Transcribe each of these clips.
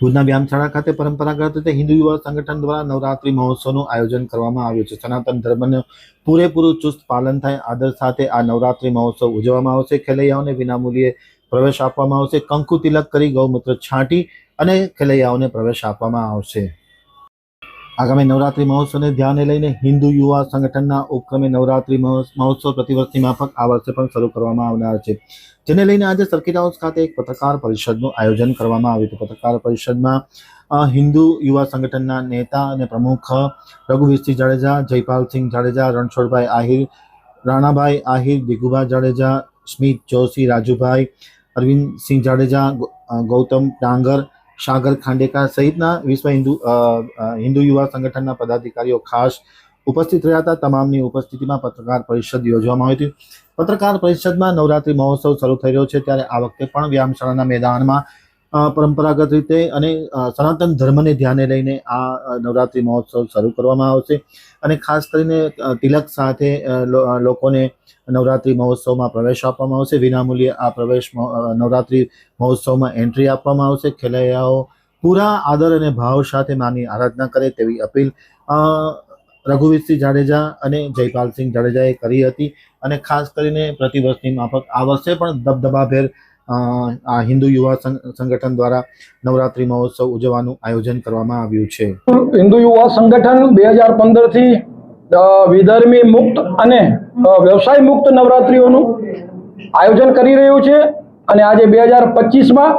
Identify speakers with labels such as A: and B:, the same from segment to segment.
A: ભુજના વ્યાયામશાળા ખાતે પરંપરાગત રીતે હિન્દુ યુવા સંગઠન દ્વારા નવરાત્રી મહોત્સવનું આયોજન કરવામાં આવ્યું છે. સનાતન ધર્મનું પૂરેપૂરું ચુસ્ત પાલન થાય આદર સાથે આ નવરાત્રી મહોત્સવ ઉજવવામાં આવશે. ખેલૈયાઓને વિનામૂલ્યે પ્રવેશ આપવામાં આવશે. કંકુ તિલક કરી ગૌમૂત્ર છાંટી અને ખેલૈયાઓને પ્રવેશ આપવામાં આવશે. આગામી નવરાત્રી મહોત્સવને ધ્યાને લઈને હિન્દુ યુવા સંગઠનના ઉપક્રમે નવરાત્રી મહોત્સવ પ્રતિવર્ષની માફક આ વર્ષે પણ શરૂ કરવામાં આવનાર છે, જેને લઈને આજે સર્કિટ હાઉસ ખાતે એક પત્રકાર પરિષદનું આયોજન કરવામાં આવ્યું હતું. પત્રકાર પરિષદમાં હિન્દુ યુવા સંગઠનના નેતા અને પ્રમુખ રઘુવીરસિંહ જાડેજા, જયપાલસિંહ જાડેજા, રણછોડભાઈ આહિર, રાણાભાઈ આહિર, દિગુભાઈ જાડેજા, સ્મિત જોશી, રાજુભાઈ, અરવિંદસિંહ જાડેજા, ગૌતમ ડાંગર, સાગર ખાંડેકર સહિતના વિશ્વ હિન્દુ યુવા સંગઠનના પદાધિકારીઓ ખાસ ઉપસ્થિત રહ્યા હતા. તમામની ઉપસ્થિતિમાં પત્રકાર પરિષદ યોજવામાં આવી હતી. પત્રકાર પરિષદમાં નવરાત્રી મહોત્સવ શરૂ થઈ રહ્યો છે ત્યારે આ વખતે પણ વ્યાયામશાળાના મેદાનમાં પરંપરાગત રીતે અને સનાતન ધર્મને ધ્યાને લઈને આ નવરાત્રી મહોત્સવ શરૂ કરવામાં આવશે અને ખાસ કરીને તિલક સાથે લોકોને નવરાત્રી મહોત્સવમાં પ્રવેશ આપવામાં આવશે. વિનામૂલ્યે આ પ્રવેશ નવરાત્રી મહોત્સવમાં એન્ટ્રી આપવામાં આવશે. ખેલૈયાઓ પૂરા આદર અને ભાવ સાથે માની આરાધના કરે તેવી અપીલ રઘુવીરસિંહ જાડેજા અને જયપાલસિંહ જાડેજાએ કરી હતી અને ખાસ કરીને પ્રતિવર્ષની માફક આ વર્ષે પણ દબદબાભેર આ હિન્દુ યુવા સંગઠન દ્વારા નવરાત્રી મહોત્સવ ઉજવવાનું આયોજન કરવામાં આવ્યું છે.
B: હિન્દુ યુવા સંગઠન 2015 થી વિધર્મી મુક્ત અને વ્યવસાય મુક્ત નવરાત્રીઓનું આયોજન કરી રહ્યું છે અને આજે 2025માં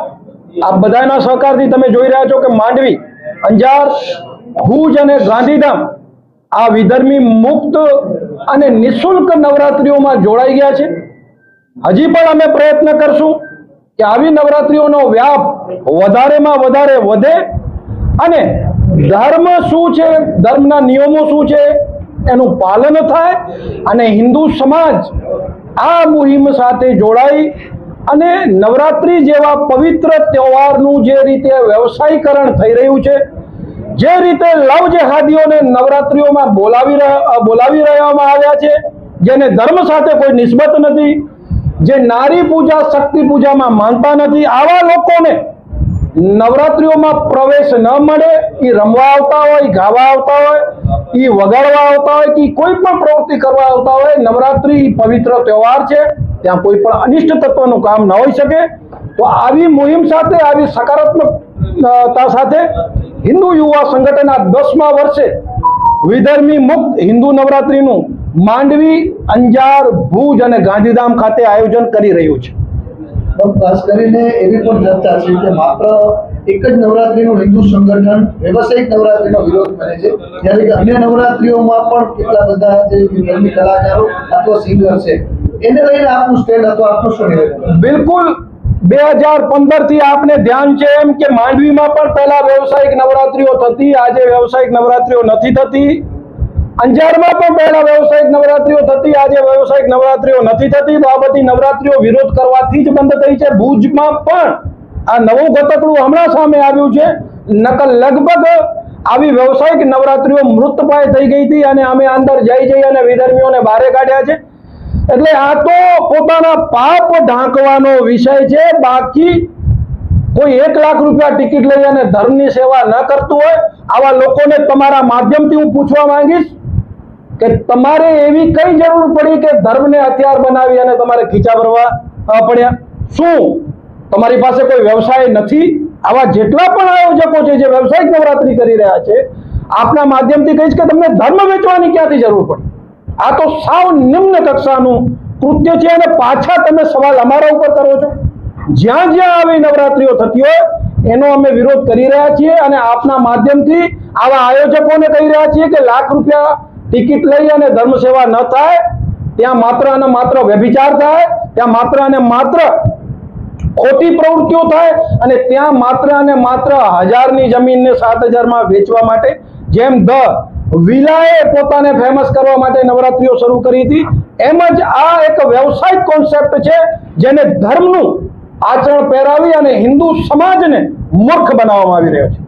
B: આ બધાના સહકારથી તમે જોઈ રહ્યા છો કે માંડવી, અંજાર, ભુજ અને ગાંધીધામ આ વિધર્મી મુક્ત અને નિઃશુલ્ક નવરાત્રીઓમાં જોડાઈ ગયા છે. હજી પણ અમે પ્રયત્ન કરશું કે આવી નવરાત્રીઓનો વ્યાપ વધારેમાં વધારે વધે અને ધર્મ શું છે, ધર્મના નિયમો શું છે એનું પાલન થાય અને હિન્દુ સમાજ આ મુહિમ સાથે જોડાઈ અને નવરાત્રી જેવા પવિત્ર તહેવારનું જે રીતે વ્યવસાયીકરણ થઈ રહ્યું છે, જે રીતે લવ જેહાદીઓને નવરાત્રીઓમાં બોલાવી રહેવામાં આવ્યા છે, જેને ધર્મ સાથે કોઈ નિસ્બત નથી, જે નારી પૂજા શક્તિ પૂજામાં માનતા નથી, આવા લોકોને નવરાત્રીઓમાં પ્રવેશ ન મળે. એ રમવા આવતા હોય, ગાવા આવતા હોય, એ વગાડવા આવતા હોય કે કોઈ પણ પ્રવૃત્તિ કરવા આવતા હોય, નવરાત્રી પવિત્ર તહેવાર છે, ત્યાં કોઈ પણ અનિષ્ટ તત્વનું કામ ન હોઈ શકે. તો આવી મુહિમ સાથે, આવી સકારાત્મકતા સાથે હિન્દુ યુવા સંગઠન આ 10મા વર્ષે વિધર્મી મુક્ત હિન્દુ નવરાત્રીનું માંડવી, અંજાર, ભુજ અને ગાંધીધામ ખાતે આયોજન કરી રહ્યું છે.
C: ખાસ કરીને એવી પણ ચર્ચા છે કે માત્ર એક જ નવરાત્રીનું હિન્દુ સંગઠન વ્યવસાયિક નવરાત્રીનો વિરોધ કરે છે, જ્યારે કે અન્ય નવરાત્રીઓમાં પણ કેટલા બધા જે વિધર્મી કલાકારો અથવા સિંગર છે એને લઈને આપનું સ્ટેન્ડ અથવા આપનું શું નિવેદન?
B: બિલકુલ 2015 થી આપને ધ્યાન છે એમ કે માંડવીમાં પણ પહેલા વ્યવસાયિક નવરાત્રીઓ થતી, આજે વ્યવસાયિક નવરાત્રીઓ નથી થતી. અંજારમાં પણ પહેલા વ્યવસાયિક નવરાત્રીઓ થતી, આજે વ્યવસાયિક નવરાત્રીઓ નથી થતી. તો આ બધી નવરાત્રીઓ વિરોધ કરવાથી જ બંધ થઈ છે. ભુજમાં પણ આ નવું ગતકડું હમણાં સામે આવ્યું છે. નકલ લગભગ આવી વ્યવસાયિક નવરાત્રીઓ મૃતપાય થઈ ગઈ હતી અને અમે અંદર જઈ અને વિધર્મીઓને બહાર કાઢ્યા છે. એટલે આ તો પોતાના પાપ ઢાંકવાનો વિષય છે. બાકી કોઈ 1 લાખ રૂપિયા ટિકિટ લઈ અને ધર્મની સેવા ન કરતું હોય આવા લોકોને તમારા માધ્યમથી હું પૂછવા માંગીશ કે તમારે એવી કઈ જરૂર પડી કે ધર્મને હથિયાર બનાવી અને તમારે ખીચા ભરવા પડ્યા? શું તમારી પાસે કોઈ વ્યવસાય નથી? આવા જેટલા પણ આયોજકો છે જે વ્યવસાયિક નવરાત્રી કરી રહ્યા છે, આપના માધ્યમથી કહીશ કે તમને ધર્મ વેચવાની ક્યાંથી જરૂર પડી? આ તો સાવ નિમ્ન કક્ષાનું કૃત્ય છે અને પાછા તમે સવાલ અમારા ઉપર કરો છો. જ્યાં જ્યાં આવી નવરાત્રીઓ થતી હોય એનો અમે વિરોધ કરી રહ્યા છીએ અને આપના માધ્યમથી આવા આયોજકોને કહી રહ્યા છીએ કે લાખ રૂપિયા ટિકિટ લઈ અને ધર્મ સેવા ન થાય, ત્યાં માત્ર અને માત્ર વ્યભિચાર થાય, ત્યાં માત્ર અને માત્ર ખોટી પ્રવૃત્તિઓ થાય અને ત્યાં માત્ર અને માત્ર 1000ની જમીનને 7000માં વેચવા માટે, જેમ ધ વિલાએ પોતાને ફેમસ કરવા માટે નવરાત્રીઓ શરૂ કરી હતી, એમ જ આ એક વ્યવસાયિક કોન્સેપ્ટ છે જેને ધર્મનું આચરણ પહેરાવી અને હિન્દુ સમાજને મૂર્ખ બનાવવામાં આવી રહ્યો છે.